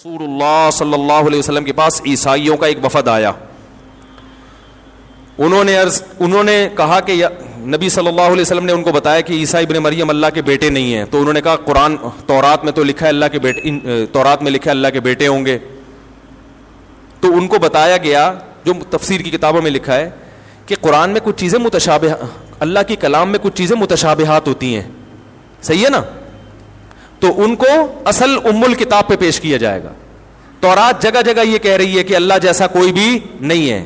رسول اللہ صلی اللہ علیہ وسلم کے پاس عیسائیوں کا ایک وفد آیا. انہوں نے کہا کہ نبی صلی اللہ علیہ وسلم نے ان کو بتایا کہ عیسیٰ ابن مریم اللہ کے بیٹے نہیں ہیں. تو انہوں نے کہا قرآن تورات میں تو لکھا ہے اللہ کے بیٹے، تورات میں لکھا ہے اللہ کے بیٹے ہوں گے. تو ان کو بتایا گیا جو تفسیر کی کتابوں میں لکھا ہے کہ قرآن میں کچھ چیزیں متشابہ، اللہ کی کلام میں کچھ چیزیں متشابہات ہوتی ہیں، صحیح ہے نا. تو ان کو اصل ام الکتاب پہ پیش کیا جائے گا. تورات جگہ جگہ یہ کہہ رہی ہے کہ اللہ جیسا کوئی بھی نہیں ہے،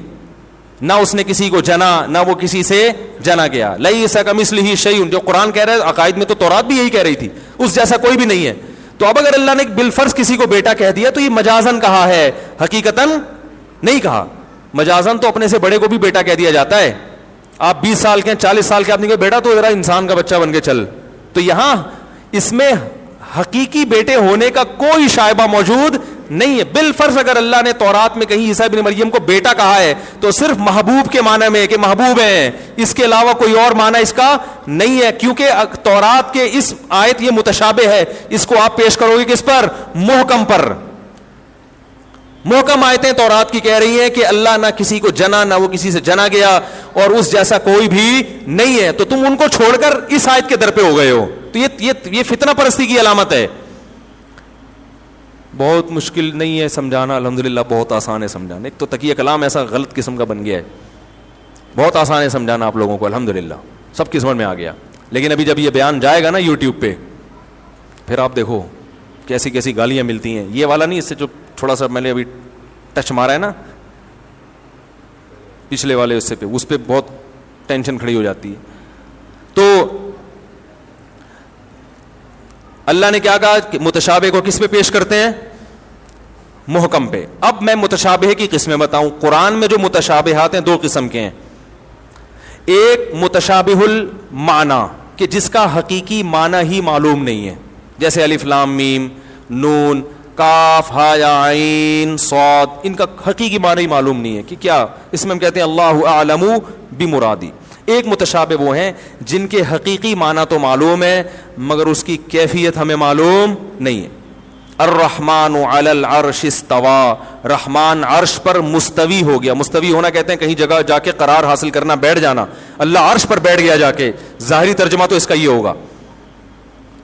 نہ اس نے کسی کو جنا نہ وہ کسی سے جنا گیا. لیس کمثلہ شیء، جو قرآن کہہ رہا ہے عقائد میں تو تورات بھی یہی کہہ رہی تھی، اس جیسا کوئی بھی نہیں ہے. تو اب اگر اللہ نے بالفرض کسی کو بیٹا کہہ دیا تو یہ مجازن کہا ہے، حقیقتاً نہیں کہا. مجازن تو اپنے سے بڑے کو بھی بیٹا کہہ دیا جاتا ہے. آپ 20 سال کے 40 سال کے آپ نے کہا بیٹا تو ذرا انسان کا بچہ بن کے چل. تو یہاں اس میں حقیقی بیٹے ہونے کا کوئی شائبہ موجود نہیں ہے. بالفرض اگر اللہ نے تورات میں کہیں عیسیٰ ابن مریم کو بیٹا کہا ہے تو صرف محبوب کے معنی میں کہ محبوب ہیں، اس کے علاوہ کوئی اور معنی اس کا نہیں ہے. کیونکہ تورات کے اس آیت یہ متشابہ ہے، اس کو آپ پیش کرو گے کس پر؟ محکم پر. محکم آیتیں تورات کی کہہ رہی ہیں کہ اللہ نہ کسی کو جنا نہ وہ کسی سے جنا گیا اور اس جیسا کوئی بھی نہیں ہے. تو تم ان کو چھوڑ کر اس آیت کے در پہ ہو گئے ہو. تو یہ فتنہ پرستی کی علامت ہے. بہت مشکل نہیں ہے سمجھانا، الحمدللہ بہت آسان ہے سمجھانا. ایک تو تقیہ کلام ایسا غلط قسم کا بن گیا ہے، بہت آسان ہے سمجھانا آپ لوگوں کو، الحمدللہ سب کی سمجھ میں آ گیا. لیکن ابھی جب یہ بیان جائے گا نا یوٹیوب پہ، پھر آپ دیکھو کیسی کیسی گالیاں ملتی ہیں. یہ والا نہیں، اس سے جو تھوڑا سا میں نے ابھی ٹچ مارا ہے نا پچھلے والے اس پہ بہت ٹینشن کھڑی ہو جاتی ہے. تو اللہ نے کیا کہا کہ متشابہ کو کس پہ پیش کرتے ہیں؟ محکم پہ. اب میں متشابہ کی قسمیں بتاؤں. قرآن میں جو متشابہات ہیں دو قسم کے ہیں. ایک متشابہ المعنی کہ جس کا حقیقی معنی ہی معلوم نہیں ہے، جیسے الف لام میم نون کاف ہا یا عین صاد، ان کا حقیقی معنی ہی معلوم نہیں ہے کہ کیا. اس میں ہم کہتے ہیں اللہ اعلم بمرادی. ایک متشابہ وہ ہیں جن کے حقیقی معنی تو معلوم ہے مگر اس کی کیفیت ہمیں معلوم نہیں ہے. الرحمن علی العرش استوى، رحمان عرش پر مستوی ہو گیا. مستوی ہونا کہتے ہیں کہیں جگہ جا کے قرار حاصل کرنا، بیٹھ جانا. اللہ عرش پر بیٹھ گیا جا کے، ظاہری ترجمہ تو اس کا یہ ہوگا.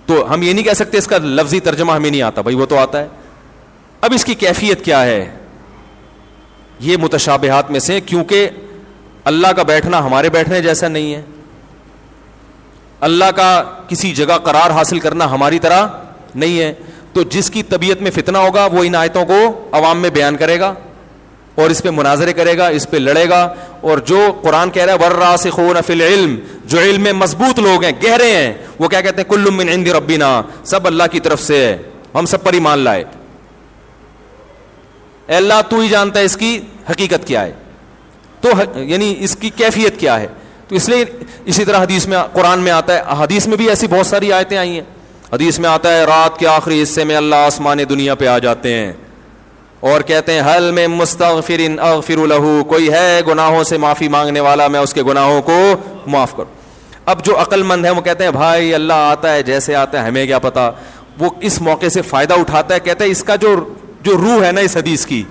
تو ہم یہ نہیں کہہ سکتے اس کا لفظی ترجمہ ہمیں نہیں آتا، بھائی وہ تو آتا ہے. اب اس کی کیفیت کیا ہے؟ یہ متشابہات میں سے، کیونکہ اللہ کا بیٹھنا ہمارے بیٹھنے جیسا نہیں ہے، اللہ کا کسی جگہ قرار حاصل کرنا ہماری طرح نہیں ہے. تو جس کی طبیعت میں فتنہ ہوگا وہ ان آیتوں کو عوام میں بیان کرے گا اور اس پہ مناظرے کرے گا، اس پہ لڑے گا. اور جو قرآن کہہ رہا ہے والراسخون فی العلم، جو علم میں مضبوط لوگ ہیں، گہرے ہیں، وہ کیا کہتے ہیں؟ کل من عند ربنا، سب اللہ کی طرف سے ہے، ہم سب پر ایمان لائے. اے اللہ تو ہی جانتا ہے اس کی حقیقت کیا ہے، تو یعنی اس کی کیفیت کیا ہے. تو اس لیے اسی طرح حدیث میں، قرآن میں آتا ہے، حدیث میں بھی ایسی بہت ساری آیتیں آئی ہیں. حدیث میں آتا ہے رات کے آخری حصے میں اللہ آسمان دنیا پہ آ جاتے ہیں اور کہتے ہیں حل میں مستغفر اغفر لہ، کوئی ہے گناہوں سے معافی مانگنے والا، میں اس کے گناہوں کو معاف کروں. اب جو عقل مند ہے وہ کہتے ہیں بھائی اللہ آتا ہے جیسے آتا ہے، ہمیں کیا پتا. وہ اس موقع سے فائدہ اٹھاتا ہے، کہتا ہے اس کا جو روح ہے نا اس حدیث کی،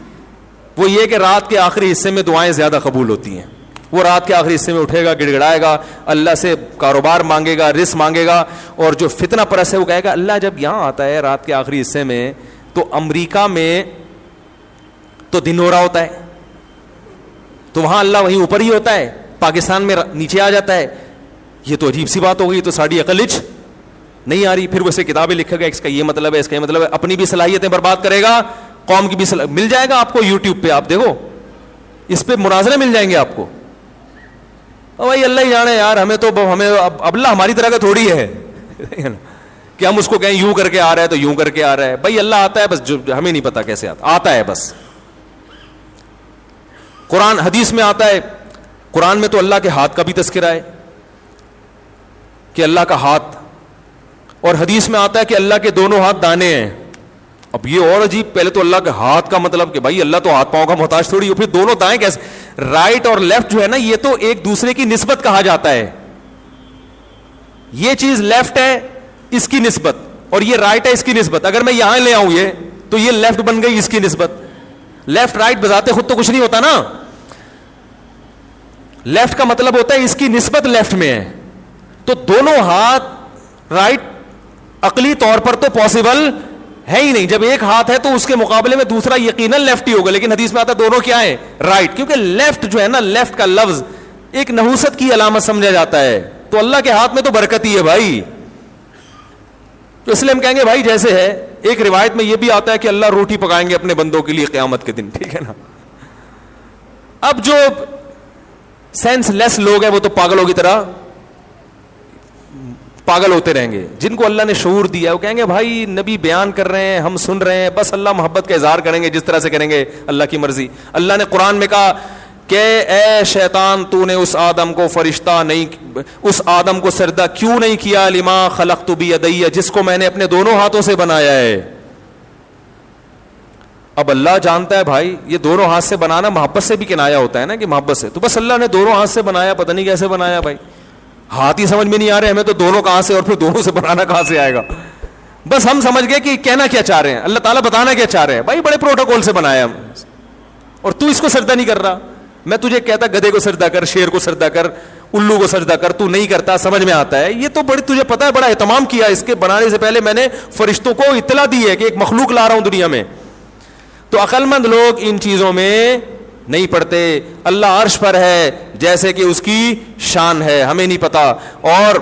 وہ یہ کہ رات کے آخری حصے میں دعائیں زیادہ قبول ہوتی ہیں. وہ رات کے آخری حصے میں اٹھے گا، گڑ گڑائے گا، اللہ سے کاروبار مانگے گا، رزق مانگے گا. اور جو فتنہ پرست ہے وہ کہے گا اللہ جب یہاں آتا ہے رات کے آخری حصے میں تو امریکہ میں تو دن ہو رہا ہوتا ہے، تو وہاں اللہ وہیں اوپر ہی ہوتا ہے، پاکستان میں نیچے آ جاتا ہے. یہ تو عجیب سی بات ہو گئی، تو ساڑی عقلچ نہیں آ رہی. پھر ویسے کتابیں لکھا گیا اس کا یہ مطلب ہے، اس کا یہ مطلب ہے. اپنی بھی صلاحیتیں برباد کرے گا، قوم کی بھی مل جائے گا آپ کو یوٹیوب پہ، آپ دیکھو اس پہ مناظرے مل جائیں گے آپ کو. بھائی اللہ ہی جانے یار، ہمیں تو ہمیں اب اللہ ہماری طرح کا تھوڑی ہے کہ ہم اس کو کہیں یوں کر کے آ رہا ہے تو یوں کر کے آ رہا ہے. بھائی اللہ آتا ہے بس، جو ہمیں نہیں پتا کیسے آتا ہے بس. قرآن حدیث میں آتا ہے، قرآن میں تو اللہ کے ہاتھ کا بھی تذکرہ ہے کہ اللہ کا ہاتھ، اور حدیث میں آتا ہے کہ اللہ کے دونوں ہاتھ دانے ہیں. اب یہ اور عجیب، پہلے تو اللہ کے ہاتھ کا مطلب کہ بھائی اللہ تو ہاتھ پاؤں کا محتاج تھوڑی ہو، پھر دونوں دائیں کیسے؟ رائٹ اور لیفٹ جو ہے نا یہ تو ایک دوسرے کی نسبت کہا جاتا ہے. یہ چیز لیفٹ ہے اس کی نسبت اور یہ رائٹ ہے اس کی نسبت. اگر میں یہاں لے آؤں یہ تو یہ لیفٹ بن گئی اس کی نسبت. لیفٹ رائٹ بذات خود تو کچھ نہیں ہوتا نا, لیفٹ کا مطلب ہوتا ہے اس کی نسبت لیفٹ میں ہے. تو دونوں ہاتھ رائٹ عقلی طور پر تو پاسبل ہے ہی نہیں. جب ایک ہاتھ ہے تو اس کے مقابلے میں دوسرا یقیناً لیفٹ ہی ہوگا, لیکن حدیث میں آتا ہے دونوں کیا ہے, رائٹ. کیونکہ لیفٹ جو ہے نا, لیفٹ کا لفظ ایک نحوست کی علامت سمجھا جاتا ہے. تو اللہ کے ہاتھ میں تو برکت ہی ہے بھائی. تو اس لیے ہم کہیں گے بھائی جیسے ہے, ایک روایت میں یہ بھی آتا ہے کہ اللہ روٹی پکائیں گے اپنے بندوں کے لیے قیامت کے دن, ٹھیک ہے نا. اب جو سینس لیس لوگ ہیں وہ تو پاگلوں کی طرح پاگل ہوتے رہیں گے. جن کو اللہ نے شعور دیا ہے وہ کہیں گے بھائی نبی بیان کر رہے ہیں, ہم سن رہے ہیں, بس اللہ محبت کا اظہار کریں گے جس طرح سے کریں گے, اللہ کی مرضی. اللہ نے قرآن میں کہا کہ اے شیطان تو نے اس آدم کو فرشتہ نہیں, اس آدم کو سجدہ کیوں نہیں کیا, لما خلقت بیدی, جس کو میں نے اپنے دونوں ہاتھوں سے بنایا ہے. اب اللہ جانتا ہے بھائی یہ دونوں ہاتھ سے بنانا محبت سے بھی کنایا ہوتا ہے نا, کہ محبت سے. تو بس اللہ نے دونوں ہاتھ سے بنایا, پتہ نہیں کیسے بنایا بھائی, ہاتھ ہی سمجھ میں نہیں آ رہے ہمیں, تو دونوں کہاں سے اور پھر دونوں سے بنانا کہاں سے آئے گا. بس ہم سمجھ گئے کہ کہنا کیا چاہ رہے ہیں, اللہ تعالیٰ بتانا کیا چاہ رہے ہیں. بھائی بڑے پروٹوکول سے بنایا ہم, اور تو اس کو سجدہ نہیں کر رہا. میں تجھے کہتا گدھے کو سجدہ کر, شیر کو سجدہ کر, الو کو سجدہ کر, تو نہیں کرتا, سمجھ میں آتا ہے. یہ تو بڑی تجھے پتا ہے بڑا اہتمام کیا, اس کے بنانے سے پہلے میں نے فرشتوں کو اطلاع دی ہے کہ ایک مخلوق لا رہا ہوں دنیا میں. تو عقل مند لوگ ان چیزوں میں نہیں پڑتے. اللہ عرش پر ہے جیسے کہ اس کی شان ہے, ہمیں نہیں پتا. اور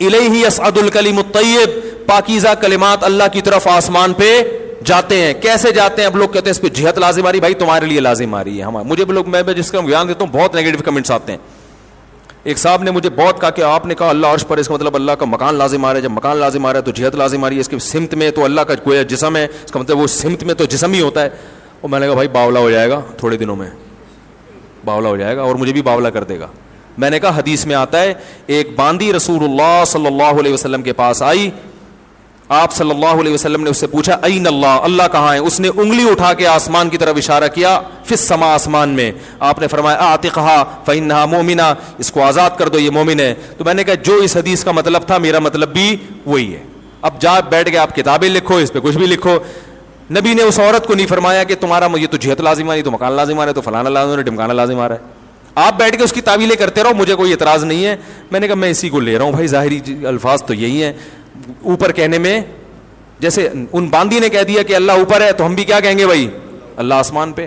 الیہ یصعد الکلم الطیب, پاکیزہ کلمات اللہ کی طرف آسمان پہ جاتے ہیں. کیسے جاتے ہیں؟ اب لوگ کہتے ہیں اس پہ جہت لازم آ رہی, بھائی تمہارے لیے لازم آ رہی ہے, مجھے بھی لوگ, میں جس کا بیان دیتا ہوں بہت نیگیٹو کمنٹس آتے ہیں. ایک صاحب نے مجھے بہت کہا کہ آپ نے کہا اللہ عرش پر, اس کا مطلب اللہ کا مکان لازم آ رہا ہے, جب مکان لازم آ رہا ہے تو جہت لازم آ رہی ہے, اس کی سمت میں تو اللہ کا کوئی جسم ہے, اس کا مطلب وہ سمت میں تو جسم ہی ہوتا ہے. اور میں نے کہا بھائی باولا ہو جائے گا, تھوڑے دنوں میں باولا ہو جائے گا اور مجھے بھی باولا کر دے گا. میں نے کہا حدیث میں آتا ہے ایک باندی رسول اللہ صلی اللہ علیہ وسلم کے پاس آئی, آپ صلی اللہ علیہ وسلم نے اس سے پوچھا این اللہ, اللہ کہاں ہے؟ اس نے انگلی اٹھا کے آسمان کی طرف اشارہ کیا, فی السماء, آسمان میں. آپ نے فرمایا اعتقھا فانھا مومنہ, اس کو آزاد کر دو یہ مومن ہے. تو میں نے کہا جو اس حدیث کا مطلب تھا میرا مطلب بھی وہی ہے. اب جا بیٹھ کے آپ کتابیں لکھو, اس پہ کچھ بھی لکھو. نبی نے اس عورت کو نہیں فرمایا کہ تمہارا یہ تو جہت لازم آ رہی, تو مکان لازم آ رہا ہے, تو فلانا لازم آ رہا ہے, ڈمکانا لازم آ رہا ہے. آپ بیٹھ کے اس کی تعویلیں کرتے رہو, مجھے کوئی اعتراض نہیں ہے. میں نے کہا میں اسی کو لے رہا ہوں بھائی, ظاہری الفاظ تو یہی ہیں. اوپر کہنے میں جیسے ان باندی نے کہہ دیا کہ اللہ اوپر ہے, تو ہم بھی کیا کہیں گے بھائی اللہ آسمان پہ.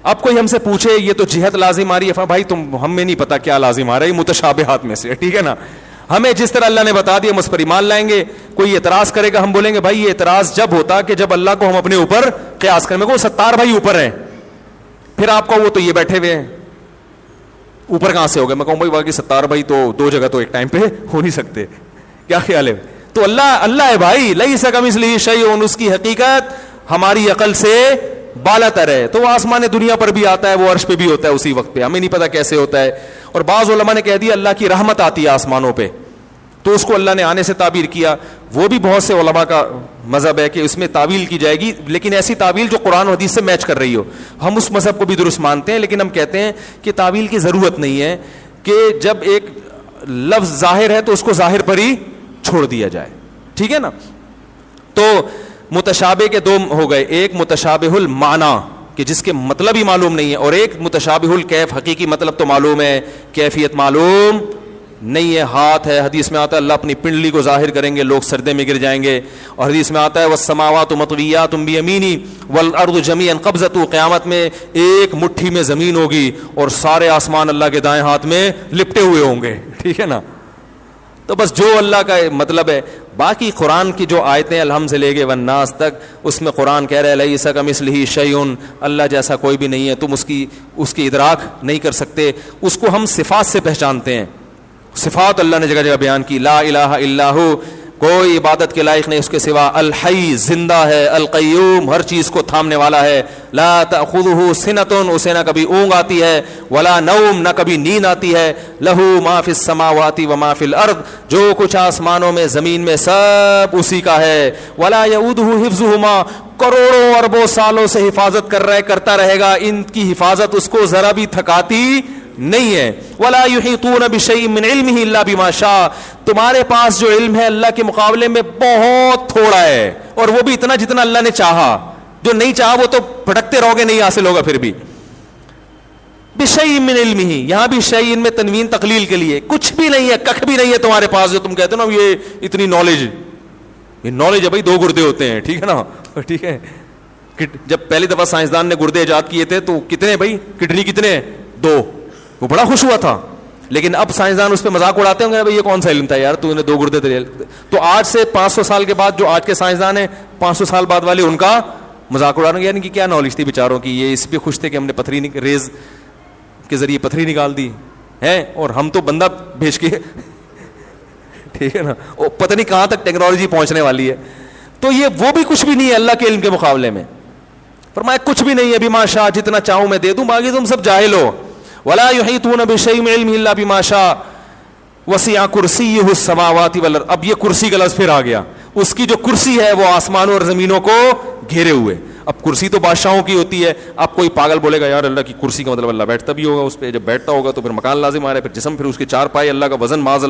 اب کوئی ہم سے پوچھے یہ تو جہت لازم آ رہی ہے, بھائی تم ہم میں نہیں پتا کیا لازم آ رہا ہے, متشابہات میں سے, ٹھیک ہے نا. ہمیں جس طرح اللہ نے بتا دیا ہم اس پر ایمان لائیں گے. کوئی اعتراض کرے گا ہم بولیں گے بھائی یہ اعتراض جب ہوتا کہ جب اللہ کو ہم اپنے اوپر قیاس کریں. میں کو ستار بھائی اوپر ہیں, پھر آپ کو وہ تو یہ بیٹھے ہوئے ہیں, اوپر کہاں سے ہو گئے؟ میں کہوں بھائی باقی ستار بھائی تو دو جگہ تو ایک ٹائم پہ ہو نہیں سکتے. کیا خیال ہے؟ تو اللہ ہے بھائی, لیس کمثلہ شیء, اس کی حقیقت ہماری عقل سے بالا تر ہے. تو وہ آسمان دنیا پر بھی آتا ہے, وہ عرش پہ بھی ہوتا ہے اسی وقت پہ, ہمیں نہیں پتا کیسے ہوتا ہے. اور بعض علماء نے کہہ دیا اللہ کی رحمت آتی ہے آسمانوں پہ, تو اس کو اللہ نے آنے سے تعبیر کیا. وہ بھی بہت سے علماء کا مذہب ہے کہ اس میں تعویل کی جائے گی, لیکن ایسی تعویل جو قرآن و حدیث سے میچ کر رہی ہو. ہم اس مذہب کو بھی درست مانتے ہیں, لیکن ہم کہتے ہیں کہ تعویل کی ضرورت نہیں ہے, کہ جب ایک لفظ ظاہر ہے تو اس کو ظاہر پر ہی چھوڑ دیا جائے, ٹھیک ہے نا. تو متشابہ کے دو ہو گئے, ایک متشابہ المعنی کہ جس کے مطلب ہی معلوم نہیں ہے, اور ایک متشابہ الکیف, حقیقی مطلب تو معلوم ہے, کیفیت معلوم نہیں ہے. ہاتھ ہے, حدیث میں آتا ہے اللہ اپنی پنڈلی کو ظاہر کریں گے, لوگ سردے میں گر جائیں گے. اور حدیث میں آتا ہے والسماوات مطویات بیمینی والارض جمیعا قبضۃ, قیامت میں ایک مٹھی میں زمین ہوگی اور سارے آسمان اللہ کے دائیں ہاتھ میں لپٹے ہوئے ہوں گے, ٹھیک ہے نا. تو بس جو اللہ کا مطلب ہے. باقی قرآن کی جو آیتیں الحم سے لے کے والناس تک, اس میں قرآن کہہ رہا ہے لیس کمثلہ شیء, اللہ جیسا کوئی بھی نہیں ہے, تم اس کی ادراک نہیں کر سکتے. اس کو ہم صفات سے پہچانتے ہیں. صفات اللہ نے جگہ جگہ بیان کی, لا الہ الا ہو, کوئی عبادت کے لائق نہیں اس کے سوا, الحی, زندہ ہے, القیوم, ہر چیز کو تھامنے والا ہے, لا تأخذہ سنۃ, اسے نہ کبھی اونگ آتی ہے, ولا نوم, نہ کبھی نیند آتی ہے, لہ ما فی السماوات وما فی الارض, جو کچھ آسمانوں میں زمین میں سب اسی کا ہے, ولا یؤودہ حفظہما, کروڑوں اربوں سالوں سے حفاظت کرتا رہے گا, ان کی حفاظت اس کو ذرا بھی تھکاتی نہیں ہے. ولا یحیطون بشیء من علمہ الا بما شاء, تمہارے پاس جو علم ہے اللہ کے مقابلے میں بہت تھوڑا ہے, اور وہ بھی اتنا جتنا اللہ نے چاہا. جو نہیں چاہا وہ تو بھٹکتے رہو گے, نہیں حاصل ہوگا پھر بھی. بشیء من علمہ, یہاں بھی شیء میں تنوین تقلیل کے لیے, کچھ بھی نہیں ہے, ککھ بھی نہیں ہے تمہارے پاس جو تم کہتے ہو نا یہ اتنی نالج. یہ نالج ہے بھائی, 2 گردے ہوتے ہیں, ٹھیک ہے نا, ٹھیک ہے. جب پہلی دفعہ سائنسدان نے گردے ایجاد کیے تھے تو کتنے بھائی, کڈنی کتنے, 2, وہ بڑا خوش ہوا تھا. لیکن اب سائنسدان اس پہ مذاق اڑاتے ہوں گے, بھائی یہ کون سا علم تھا یار, تو نے 2 گردے تھے. تو آج سے 500 سال کے بعد جو آج کے سائنسدان ہیں, 500 سال بعد والے ان کا مذاق اڑانے گے, یعنی کہ کیا نالج تھی بیچاروں کی, یہ اس پہ خوش تھے کہ ہم نے پتھری ریز کے ذریعے پتھری نکال دی ہے, اور ہم تو بندہ بھیج کے, ٹھیک ہے نا, پتہ نہیں کہاں تک ٹیکنالوجی پہنچنے والی ہے. تو یہ وہ بھی کچھ بھی نہیں ہے اللہ کے علم کے مقابلے میں. فرمایا کچھ بھی نہیں ہے, بما شاء, جتنا چاہوں میں دے دوں, باقی تم سب جاہل ہو. ولا یحیطون بشیء من علمہ الا بما شاء وسع کرسیہ السماوات والارض. اب یہ کرسی کا لفظ پھر آ گیا, اس کی جو کرسی ہے وہ آسمانوں اور زمینوں کو گھیرے ہوئے. اب کرسی تو بادشاہوں کی ہوتی ہے. اب کوئی پاگل بولے گا یار اللہ کی کرسی کا مطلب اللہ بیٹھتا بھی ہوگا اس پہ, جب بیٹھتا ہوگا تو پھر مکان لازم آ رہا ہے, پھر جسم, پھر اس کے 4 پائے, اللہ کا وزن, معاذ اللہ